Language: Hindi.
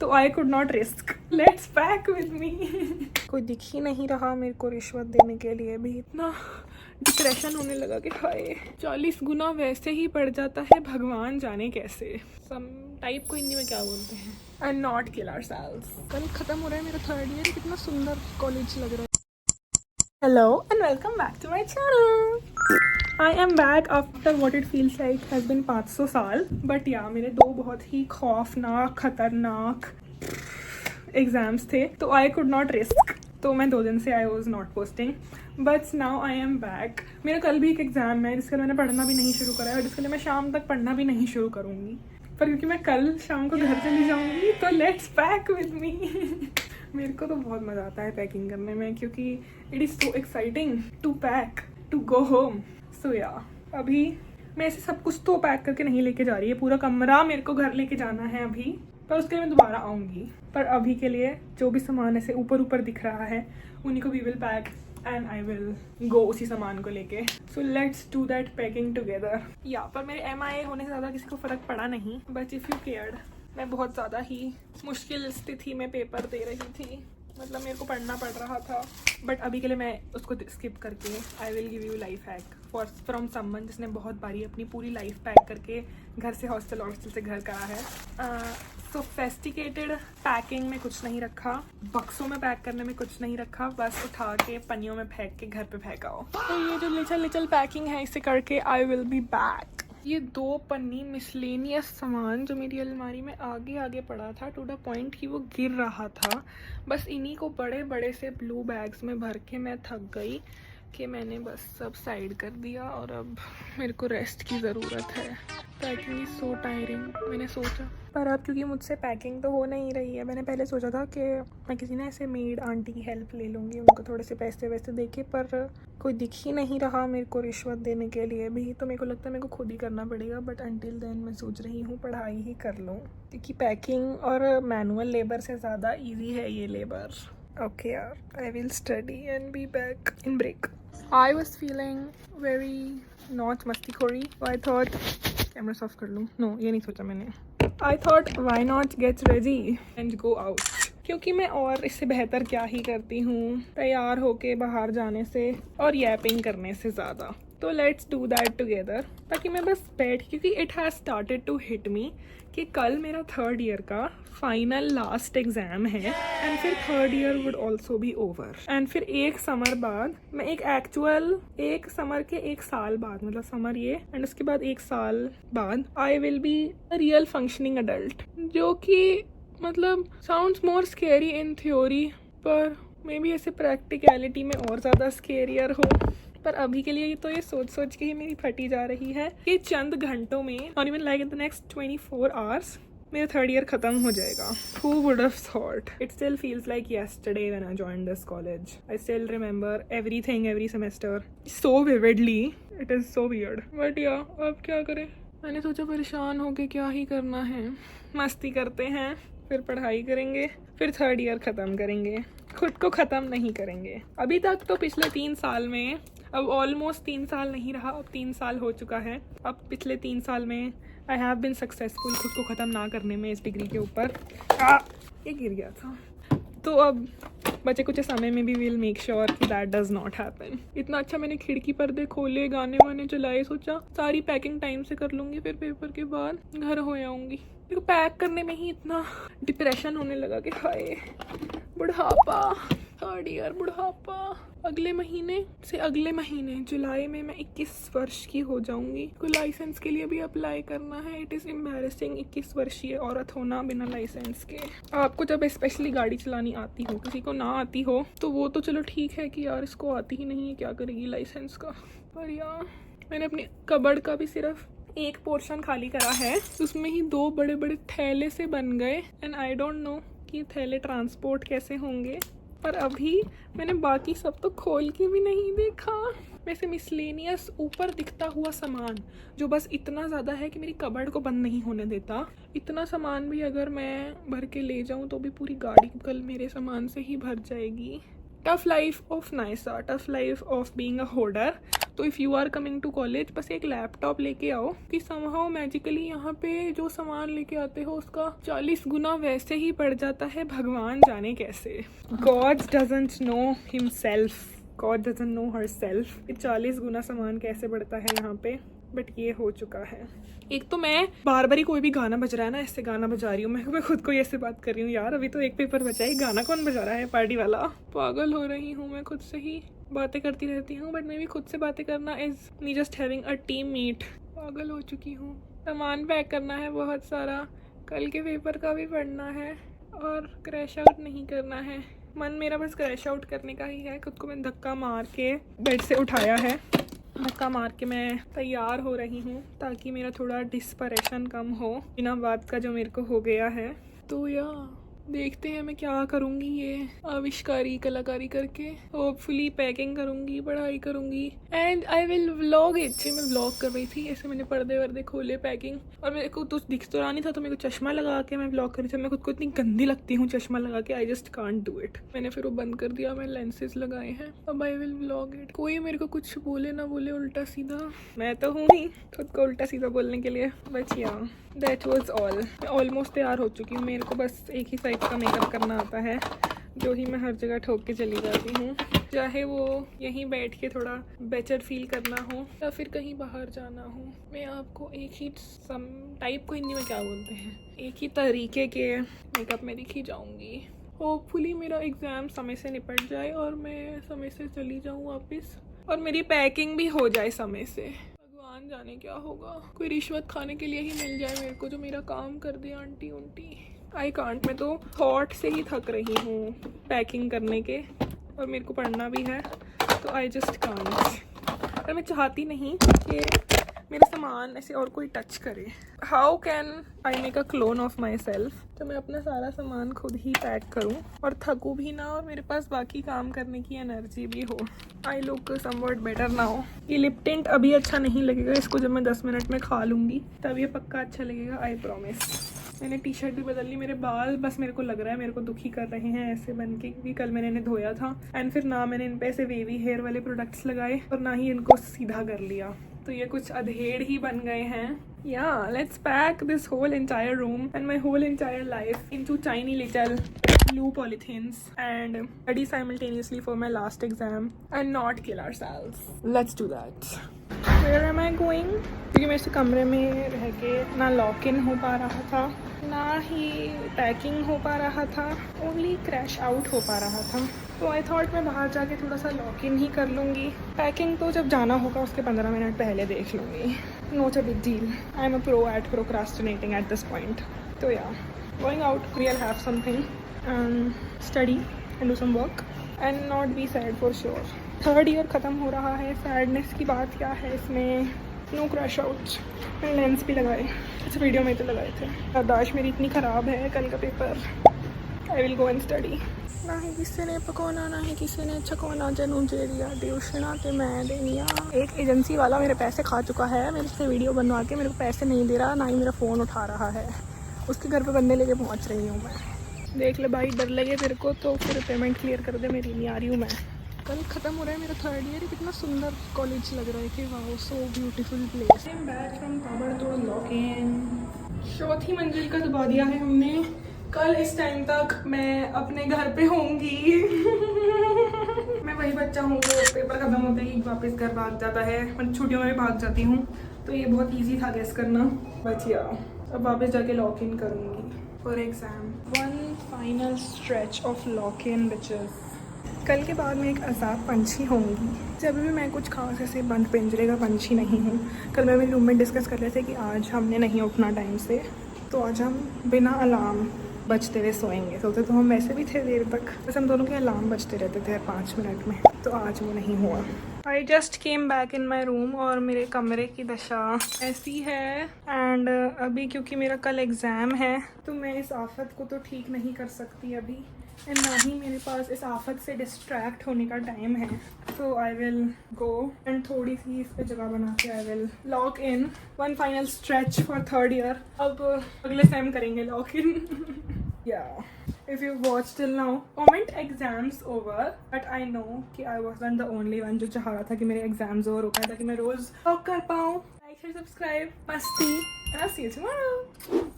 तो I could not risk, let's pack with me. कोई दिख ही नहीं रहा मेरे को रिश्वत देने के लिए भी। इतना डिप्रेशन होने लगा कि हाय 40 गुना वैसे ही पड़ जाता है, भगवान जाने कैसे। सम टाइप को हिंदी में क्या बोलते हैं, एंड नॉट किल आवरसेल्व्स। कल खत्म हो रहा है मेरा थर्ड ईयर, कितना सुंदर कॉलेज लग रहा है। Hello and welcome back to my channel. I am back after what it feels like has been 500 साल। बट या मेरे दो बहुत ही खौफनाक खतरनाक एग्जाम्स थे, तो आई कुड नॉट रिस्क। तो मैं 2 दिन से I was not posting, but now I am back. मेरा कल भी एक एग्जाम है जिसके लिए मैंने पढ़ना भी नहीं शुरू करा है और जिसके लिए मैं शाम तक पढ़ना भी नहीं शुरू करूँगी, पर क्योंकि मैं कल शाम को घर चली जाऊँगी तो लेट्स पैक विद मी। मेरे को तो बहुत मज़ा आता है पैकिंग करने में, क्योंकि it is so exciting to pack to go home. So yeah अभी मैं ऐसे सब कुछ तो पैक करके नहीं लेके जा रही है, पूरा कमरा मेरे को घर लेके जाना है अभी, पर उसके लिए मैं दोबारा आऊँगी। पर अभी के लिए जो भी सामान ऐसे ऊपर ऊपर दिख रहा है उन्हीं को we will pack and I will go उसी सामान को लेके। So let's do that packing together. या पर मेरे MIA होने से ज़्यादा किसी को फ़र्क पड़ा नहीं, बट इफ़ यू केयर्ड। मैं बहुत ज़्यादा ही मुश्किल स्थिति में पेपर दे रही थी, मतलब मेरे को पढ़ना पड़ रहा था, बट अभी के लिए मैं उसको स्किप करके I will give you life hack from someone जिसने बहुत बारी अपनी पूरी लाइफ पैक करके घर से हॉस्टल से घर करा है। सोफिस्टिकेटेड पैकिंग में कुछ नहीं रखा, बक्सों में पैक करने में कुछ नहीं रखा, बस उठा के पन्नियों में फेंक के घर पे फेंकाओ। तो ये जो लिटिल पैकिंग है इसे करके आई विल बी बैक। ये 2 पन्नी मिसलेनियस सामान जो मेरी अलमारी में आगे आगे पड़ा था टू द पॉइंट कि वो गिर रहा था, बस इन्हीं को बड़े बड़े से ब्लू बैग्स में भर के मैं थक गई कि मैंने बस सब साइड कर दिया और अब मेरे को रेस्ट की ज़रूरत है। Packing is so tiring. मैंने सोचा, पर अब क्योंकि मुझसे पैकिंग तो हो नहीं रही है, मैंने पहले सोचा था कि मैं किसी ना ऐसे मेड आंटी की हेल्प ले लूँगी, उनको थोड़े से पैसे वैसे दे के, पर कोई दिख ही नहीं रहा मेरे को रिश्वत देने के लिए भी, तो मेरे को लगता है मेरे को खुद ही करना पड़ेगा। बट अंटिल देन मैं सोच रही हूँ पढ़ाई ही कर लूँ, क्योंकि पैकिंग और मैनुअल लेबर से ज़्यादा ईजी है ये लेबर। ओके यार, I will study and be back in break. I was feeling very not मस्तीखोरी, आई थॉट कैमरा ऑफ कर लूँ। नो, ये नहीं सोचा मैंने। I thought why not get ready and go out, क्योंकि मैं और इससे बेहतर क्या ही करती हूँ तैयार होके बाहर जाने से और यैपिंग करने से ज़्यादा। तो लेट्स डू दैट टुगेदर, ताकि मैं बस बैठ, क्योंकि it has started to hit me कि कल मेरा थर्ड ईयर का फाइनल लास्ट एग्ज़ाम है एंड फिर third year would also be over and फिर एक समर बाद मैं एक समर के 1 साल बाद, मतलब समर ये एंड उसके बाद 1 साल बाद I will be a real functioning adult, जो कि मतलब sounds more scary in theory, पर मे बी ऐसे प्रैक्टिकलिटी में और ज़्यादा स्केरियर हो। पर अभी के लिए तो ये सोच के ही मेरी फटी जा रही है कि चंद घंटों में, और even like in the next 24 hours, मेरा थर्ड ईयर खत्म हो जाएगा। Who would have thought? It still feels like yesterday when I joined this college. I still remember everything, every semester so vividly. It is so weird. But yeah, अब क्या करें? मैंने सोचा परेशान होके क्या ही करना है, मस्ती करते हैं, फिर पढ़ाई करेंगे, फिर थर्ड ईयर ख़त्म करेंगे, खुद को ख़त्म नहीं करेंगे। अभी तक तो पिछले 3 साल में, अब ऑलमोस्ट 3 साल नहीं रहा, अब 3 साल हो चुका है। अब पिछले 3 साल में आई हैव बिन सक्सेसफुल खुद को ख़त्म ना करने में इस डिग्री के ऊपर। ये गिर गया था, तो अब बचे कुछ समय में भी विल मेक श्योर कि दैट डज नॉट हैपन। इतना अच्छा मैंने खिड़की पर्दे खोले, गाने वाने चलाए, सोचा सारी पैकिंग टाइम से कर लूँगी, फिर पेपर के बाद घर हो आऊँगी। मेरे को पैक करने में ही इतना डिप्रेशन होने लगा कि हाय बुढ़ापा, थर्ड ईयर बुढ़ापा। अगले महीने जुलाई में मैं 21 वर्ष की हो जाऊंगी। कोई लाइसेंस के लिए भी अप्लाई करना है। इट इज़ एम्बैरेसिंग 21 वर्षीय औरत होना बिना लाइसेंस के। आपको जब स्पेशली गाड़ी चलानी आती हो, किसी को ना आती हो तो वो तो चलो ठीक है कि यार इसको आती ही नहीं है, क्या करेगी लाइसेंस का। पर यार मैंने अपने कबर्ड का भी सिर्फ एक पोर्शन खाली करा है, उसमें ही 2 बड़े बड़े थैले से बन गए एंड आई डोंट नो कि थैले ट्रांसपोर्ट कैसे होंगे। पर अभी मैंने बाकी सब तो खोल के भी नहीं देखा। वैसे मिसलेनियस ऊपर दिखता हुआ सामान जो बस इतना ज़्यादा है कि मेरी कबर्ड को बंद नहीं होने देता, इतना सामान भी अगर मैं भर के ले जाऊं तो भी पूरी गाड़ी कल मेरे सामान से ही भर जाएगी। Tough life of Naisa, tough life of being a hoarder. तो if you are coming to college, बस एक लैपटॉप लेके आओ कि समहाउ मैजिकली यहाँ पे जो सामान लेके आते हो उसका 40 गुना वैसे ही पड़ जाता है, भगवान जाने कैसे। God doesn't know himself, God doesn't know her self, 40 गुना सामान कैसे बढ़ता है यहाँ पे, बट ये हो चुका है। एक तो मैं बार बार ही कोई भी गाना बज रहा है ना, ऐसे गाना बजा रही हूँ मैं खुद को ऐसे बात कर रही हूँ यार, अभी तो एक पेपर बचा है, गाना कौन बजा रहा है पार्टी वाला। पागल हो रही हूँ मैं, खुद से ही बातें करती रहती हूँ, बट मे भी खुद से बातें करना is me just having a team meet. पागल हो चुकी हूँ। सामान पैक करना है बहुत सारा, कल के पेपर का भी पढ़ना है और क्रैश आउट नहीं करना है। मन मेरा बस क्रैश आउट करने का ही है। खुद को मैं धक्का मार के बेड से उठाया है, धक्का मार के मैं तैयार हो रही हूँ ताकि मेरा थोड़ा डिस्परेशन कम हो बिना बात का जो मेरे को हो गया है। तो या देखते हैं मैं क्या करूँगी, ये आविष्कारी कलाकारी करके होपफुली पैकिंग करूँगी, पढ़ाई करूँगी and I will vlog it. मैं व्लॉग कर रही थी ऐसे, मैंने पर्दे वर्दे खोले, पैकिंग, और मेरे को तो दिख तो रहा नहीं था तो मेरे को चश्मा लगा के मैं व्लॉग कर रही थी। मैं खुद को इतनी गंदी लगती हूँ चश्मा लगा के, I just can't do it. मैंने फिर वो बंद कर दिया, मैं लेंसेज लगाए हैं, अब आई विल व्लॉग इट। कोई मेरे को कुछ बोले ना बोले उल्टा सीधा, मैं तो हूँ ही खुद को उल्टा सीधा बोलने के लिए। बट या दैट वाज ऑल। मैं ऑलमोस्ट तैयार हो चुकी हूँ, मेरे को बस एक ही साइड का मेकअप करना आता है जो ही मैं हर जगह ठोक के चली जाती हूँ, चाहे वो यहीं बैठ के थोड़ा बेटर फील करना हो या फिर कहीं बाहर जाना हो। मैं आपको एक ही सम टाइप को हिंदी में क्या बोलते हैं, एक ही तरीके के मेकअप में दिखी जाऊँगी। होपफुली मेरा एग्ज़ाम समय से निपट जाए और मैं समय से चली जाऊँ वापस, और मेरी पैकिंग भी हो जाए समय से। भगवान जाने क्या होगा, कोई रिश्वत खाने के लिए ही मिल जाए मेरे को जो मेरा काम कर दे आंटी उंटी। आई कांट, मैं तो थॉट से ही थक रही हूँ पैकिंग करने के, और मेरे को पढ़ना भी है, तो आई जस्ट कांट। और मैं चाहती नहीं कि मेरा सामान ऐसे और कोई टच करे। How can I make a clone of my self, तो मैं अपना सारा सामान खुद ही पैक करूँ और थकूँ भी ना, और मेरे पास बाकी काम करने की एनर्जी भी हो। I look somewhat better now. ये लिप टिंट अभी अच्छा नहीं लगेगा, इसको जब मैं 10 मिनट में खा लूँगी तब ये पक्का अच्छा लगेगा, आई प्रॉमिस। मैंने टी शर्ट भी बदल ली, मेरे बाल बस मेरे को लग रहा है मेरे को दुखी कर रहे हैं ऐसे बन के, क्योंकि कल मैंने इन्हें धोया था एंड फिर ना मैंने इन पे ऐसे वेवी हेयर वाले प्रोडक्ट्स लगाए और ना ही इनको सीधा कर लिया, तो ये कुछ अधेड़ ही बन गए हैं। Yeah, let's pack this whole entire room and my whole entire life into tiny little blue polythenes and study simultaneously for my last exam and not kill ourselves. Let's do that. Where am I going? क्योंकि मेरे से कमरे में रह के ना लॉक इन हो पा रहा था, ना ही पैकिंग हो पा रहा था, ओनली क्रैश आउट हो पा रहा था। तो आई थॉट मैं बाहर जाके थोड़ा सा लॉक इन ही कर लूँगी, पैकिंग तो जब जाना होगा उसके 15 मिनट पहले देख लूँगी। Not a big deal. I'm a pro at procrastinating at this point. So yeah, going out, we'll have something, study and do some work and not be sad for sure. Third year ख़त्म हो रहा है, सैडनेस की बात क्या है इसमें, नो क्रैश आउट, मैंने लेंस भी लगाए, इस वीडियो में तो लगाए थे। याददाश्त मेरी इतनी ख़राब है, कल का paper, I will go and study. ना ही किसी ने पकाना ना ही किसी ने छकाना, जनू जेरिया ट्यूशना ते मैं देनिया। एक एजेंसी वाला मेरे पैसे खा चुका है, मेरे से वीडियो बनवा के मेरे को पैसे नहीं दे रहा, ना ही मेरा फ़ोन उठा रहा है, उसके घर पे बंदे लेके पहुंच रही हूँ मैं। देख ले भाई, डर लगे तेरे को तो फिर पेमेंट क्लियर कर दे मेरी, नहीं आ रही हूँ मैं। कल ख़त्म हो रहा है मेरा थर्ड ईयर, कितना सुंदर कॉलेज लग रहा है कि वाह, so beautiful place. Back from ताबड़तोड़ लॉक इन, चौथी मंजिल का दबा दिया है हमने। कल इस टाइम तक मैं अपने घर पे होंगी। मैं वही बच्चा हूँ जो पेपर खत्म होते ही वापस घर भाग जाता है, मैं छुट्टियों में भी भाग जाती हूँ, तो ये बहुत इजी था गेस करना। बट या अब वापस जाके लॉक इन करूँगी for exam. One final stretch of lock in bitches. कल के बाद मैं एक आज़ाद पंछी होंगी, जब भी मैं कुछ खास ऐसे बंद पिंजरे का पंछी नहीं हूँ। कल मैं मेरे रूम में डिस्कस कर रहे थे कि आज हमने नहीं उठना टाइम से, तो आज हम बिना अलार्म बजते हुए सोएंगे। सोते तो हम वैसे भी थे देर तक, बस हम दोनों के अलार्म बजते रहते थे 5 मिनट में, तो आज वो नहीं हुआ। I just came back in my room और मेरे कमरे की दशा ऐसी है। एंड अभी क्योंकि मेरा कल एग्ज़ाम है तो मैं इस आफत को तो ठीक नहीं कर सकती अभी, एंड ना ही मेरे पास इस आफत से डिस्ट्रैक्ट होने का टाइम है। तो आई विल गो एंड थोड़ी सी इस पर जगह बना के I will lock in. One final stretch for third year. अब अगले सेम करेंगे लॉक इन। या If you watched till now, comment exams over. But I know कि I wasn't the only one जो चाह रहा था कि मेरे exams over हो पाए ताकि मैं रोज talk कर पाऊँ. Like and subscribe. मस्ती. And I'll see you tomorrow.